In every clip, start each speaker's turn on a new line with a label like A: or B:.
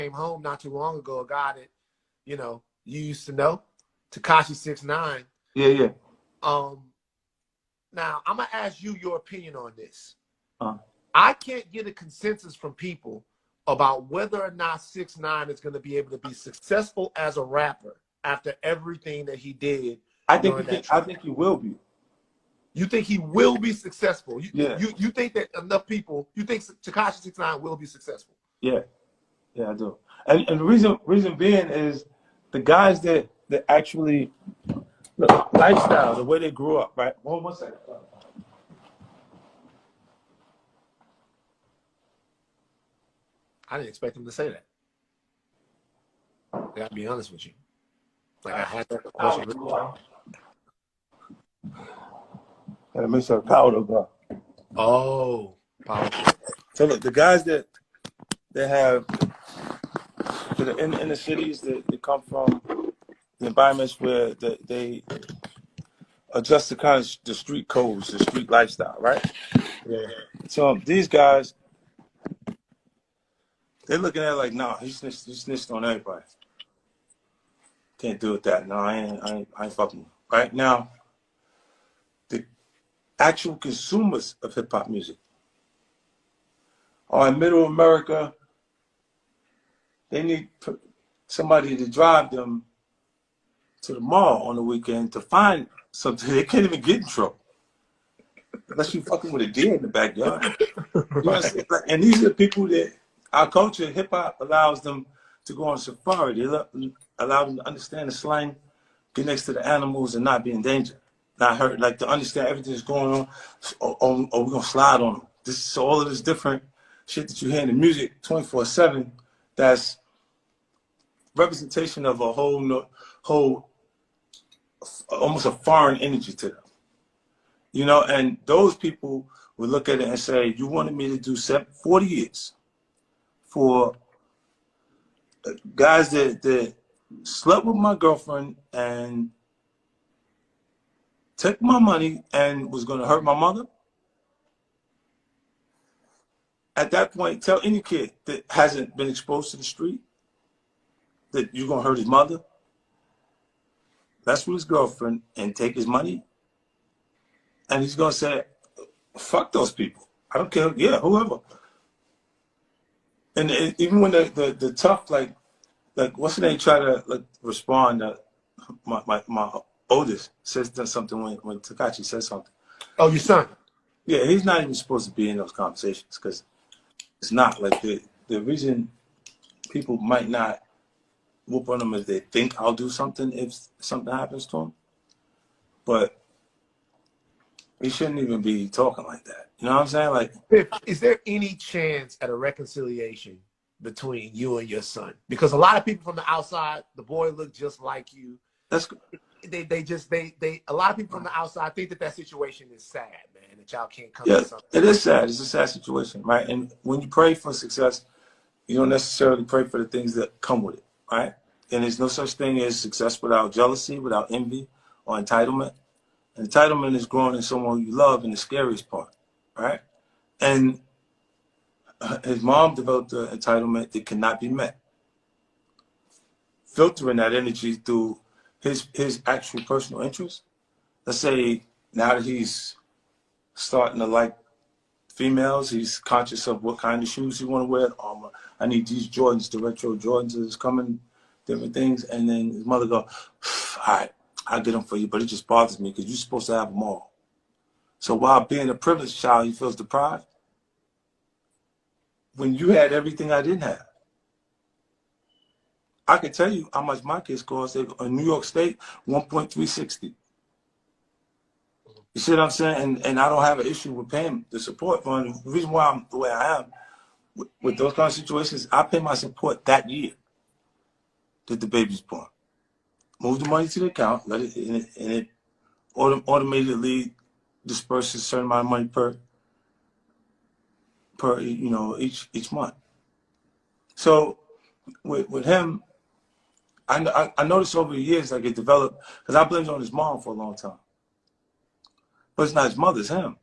A: came home not too long ago, a guy that, you know, you used to know, Tekashi 6ix9ine.
B: Yeah.
A: Now, I'm going to ask you your opinion on this.
B: Uh.
A: I can't get a consensus from people about whether or not 6ix9ine is going to be able to be successful as a rapper after everything that he did.
B: I think he will be.
A: You think he will be successful?
B: Yeah.
A: You think that enough people, you think Tekashi 6ix9ine will be successful?
B: Yeah, I do. And the reason being is the guys that actually look, lifestyle, the way they grew up, right? One second.
A: I didn't expect him to say that. I gotta be honest with you. Like I had that question.
B: Gotta make sure powder go.
A: Oh, powerful.
B: So look, the guys that have in the cities that they come from, the environments where they adjust to kind of the street codes, the street lifestyle, right?
A: Yeah.
B: So these guys, they're looking at it like, no, he snitched on everybody. Can't do it that. No, I ain't fucking. Right now, the actual consumers of hip hop music are in Middle America. They need somebody to drive them to the mall on the weekend to find something. They can't even get in trouble unless you fucking with a deer in the backyard. You know what I'm saying? And these are the people that our culture, hip hop, allows them to go on safari. They allow them to understand the slang, get next to the animals, and not be in danger, not hurt. Like to understand everything that's going on. Or we're gonna slide on them. So all of this different shit that you hear in the music 24/7. That's representation of a whole almost a foreign energy to them, you know. And those people would look at it and say, "You wanted me to do 40 years for guys that slept with my girlfriend and took my money and was going to hurt my mother." At that point, tell any kid that hasn't been exposed to the street that you're going to hurt his mother, that's with his girlfriend, and take his money, and he's going to say, fuck those people. I don't care. Yeah, whoever. And even when the tough, like what's the name, try to like respond, my oldest says something when Tekashi says something.
A: Oh, your son?
B: Yeah, he's not even supposed to be in those conversations because it's not like the reason people might not whoop on him is they think I'll do something if something happens to him, but he shouldn't even be talking like that. You know what I'm saying? Like,
A: is there any chance at a reconciliation between you and your son? Because a lot of people from the outside, the boy looked just like you.
B: That's
A: they a lot of people from the outside think that situation is sad, man, that y'all can't come to something.
B: It is sad. It's a sad situation, right? And when you pray for success, you don't necessarily pray for the things that come with it, right? And there's no such thing as success without jealousy, without envy, or entitlement. And entitlement is growing in someone you love, in the scariest part, right? And his mom developed an entitlement that cannot be met. Filtering that energy through his actual personal interests. Let's say now that he's starting to like females, he's conscious of what kind of shoes he want to wear. I need these Jordans, the retro Jordans is coming, different things. And then his mother go, all right, I'll get them for you, but it just bothers me because you're supposed to have them all. So while being a privileged child, he feels deprived. When you had everything I didn't have. I can tell you how much my kids cost in New York State, $1.360. You see what I'm saying? And I don't have an issue with paying the support fund. The reason why I'm the way I am with those kind of situations, I pay my support that year that the baby's born. Move the money to the account, let it, and it automatically disperses a certain amount of money per you know, each month. So with him, I noticed over the years like it developed, because I blamed it on his mom for a long time. But it's not his mother, it's him.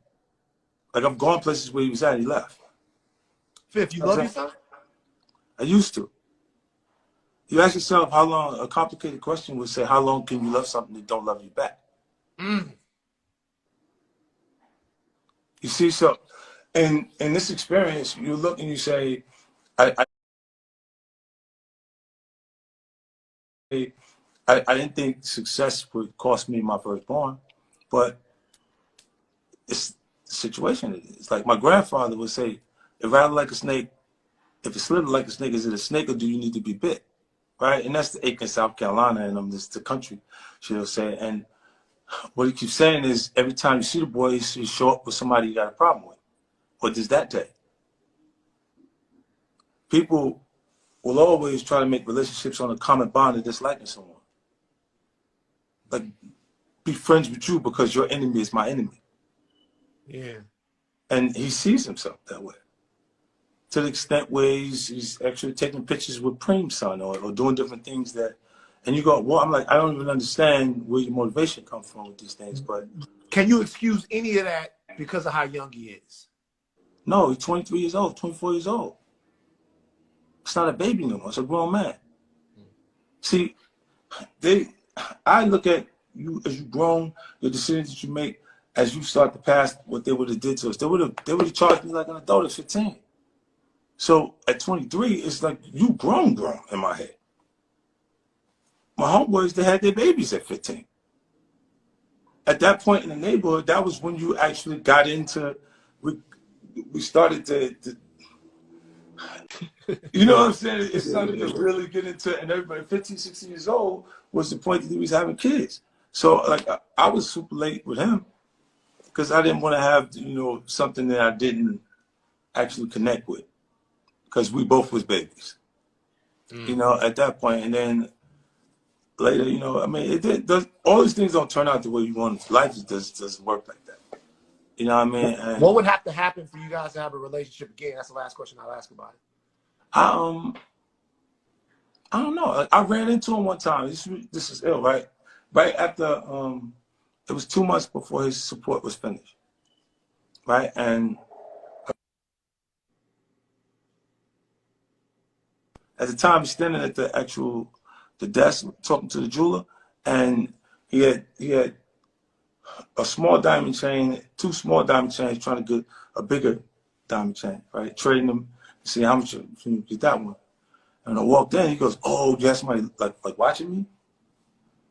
B: Like I've gone places where he was at, he left.
A: Fifth, you love your son?
B: I used to. You ask yourself how long, a complicated question would say, how long can you love something that don't love you back?
A: Mm.
B: You see, so in this experience, you look and you say, I, I didn't think success would cost me my firstborn, but it's the situation. It's like my grandfather would say, it rattled like a snake. If it slithered like a snake, is it a snake or do you need to be bit? Right? And that's the Aiken, South Carolina, and this the country, she'll say. And what he keeps saying is every time you see the boy, he show up with somebody you got a problem with. What does that day? People will always try to make relationships on a common bond of disliking someone. Like, be friends with you because your enemy is my enemy.
A: Yeah.
B: And he sees himself that way. To the extent where he's actually taking pictures with Preem's son or doing different things that, and you go, well, I'm like, I don't even understand where your motivation comes from with these things, but.
A: Can you excuse any of that because of how young he is?
B: No, he's 23 years old, 24 years old. It's not a baby no more, it's a grown man. See, I look at you as you've grown, the decisions that you make as you start to pass what they would have did to us. They would have charged me like an adult at 15. So at 23, it's like you grown in my head. My homeboys, they had their babies at 15. At that point in the neighborhood, that was when you actually got into, we started to you know what I'm saying? It started to really get into, and everybody 15, 16 years old was the point that he was having kids. So like I was super late with him because I didn't want to have, something that I didn't actually connect with because we both was babies, at that point. And then later, I mean, all these things don't turn out the way you want it. Life doesn't work like that. You know what I mean? And
A: what would have to happen for you guys to have a relationship again? That's the last question I'll ask about it.
B: I don't know. I ran into him one time. This is ill, right? Right after, it was 2 months before his support was finished, right? And at the time, he's standing at the desk talking to the jeweler, and he had a small diamond chain, 2 small diamond chains, trying to get a bigger diamond chain, right? Trading them, see how much you get that one. And I walked in, he goes, "Oh, you have somebody like watching me?"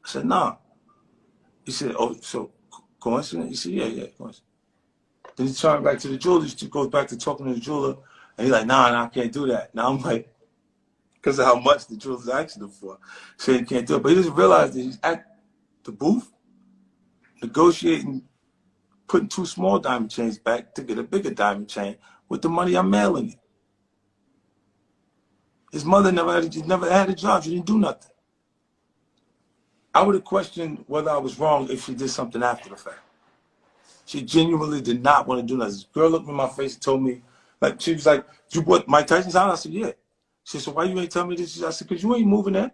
B: I said, "Nah." He said, "Oh, so coincidence?" He said, "Yeah, coincidence." Then he turned back to the jeweler. He goes back to talking to the jeweler, and he's like, "Nah, I can't do that." Now I'm like, because of how much the jeweler's asking him for, saying he can't do it. But he doesn't realize that he's at the booth negotiating, putting 2 small diamond chains back to get a bigger diamond chain with the money I'm mailing him. His mother never had a job. She didn't do nothing. I would have questioned whether I was wrong if she did something after the fact. She genuinely did not want to do nothing. This girl looked me in my face and told me, like, she was like, "You bought Mike Tyson's house?" I said, "Yeah." She said, "So why you ain't telling me this?" I said, "Because you ain't moving there."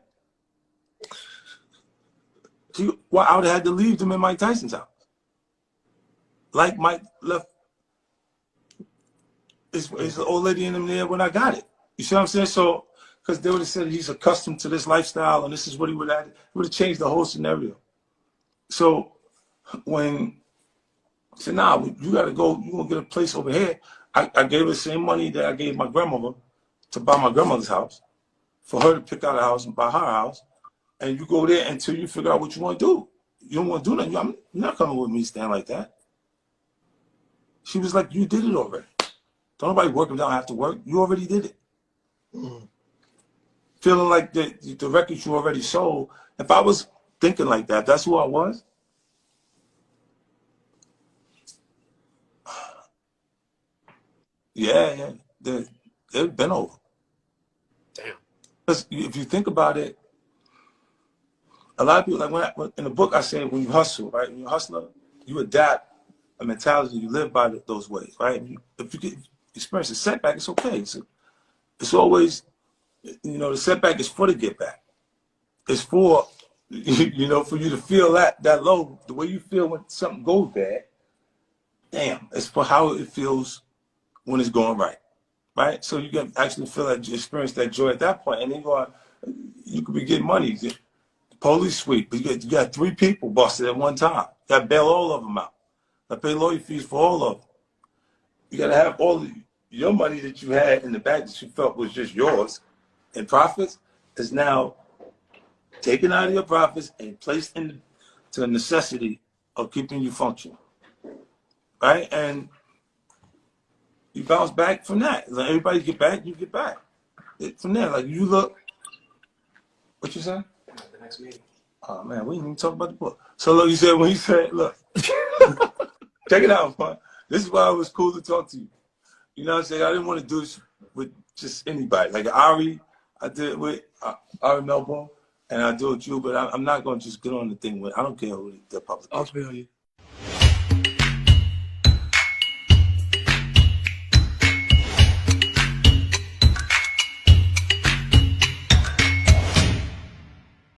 B: Well, I would have had to leave them in Mike Tyson's house. Like Mike left his old lady in him there when I got it. You see what I'm saying? So, because they would have said he's accustomed to this lifestyle and this is what he would have, it would have changed the whole scenario. So when I said, "Nah, you got to go, you going to get a place over here," I gave her the same money that I gave my grandmother to buy my grandmother's house, for her to pick out a house and buy her house. And you go there until you figure out what you want to do. You don't want to do nothing. You're not coming with me stand like that. She was like, "You did it already. Don't nobody work if they don't have to work. You already did it." Feeling like the records you already sold. If I was thinking like that, that's who I was. Yeah. They've been over.
A: Damn.
B: Because if you think about it, a lot of people, like in the book I say, when you hustle, right? When you're a hustler, you adapt a mentality, you live by those ways, right? If you experience a setback, it's okay. It's always, the setback is for the get back. It's for, for you to feel that low, the way you feel when something goes bad. Damn, it's for how it feels when it's going right, right? So you can actually feel that, experience that joy at that point, and then you go, You could be getting money. The police sweep. You got 3 people busted at one time. You got to bail all of them out. I pay lawyer fees for all of them. You got to have all of your money that you had in the bank that you felt was just yours and profits is now taken out of your profits and placed into the necessity of keeping you functioning. Right? And you bounce back from that. Like everybody get back, you get back. From there, like you look, what you say?
C: The next meeting.
B: Oh man, we didn't even talk about the book. So look, you said when you said, look, check it out, man. This is why it was cool to talk to you. You know what I'm saying? I didn't want to do this with just anybody. Like Ari, I did it with Ari Melbourne, and I do it with you, but I'm not going to just get on the thing with, I don't care who the public is.
A: I'll feel you.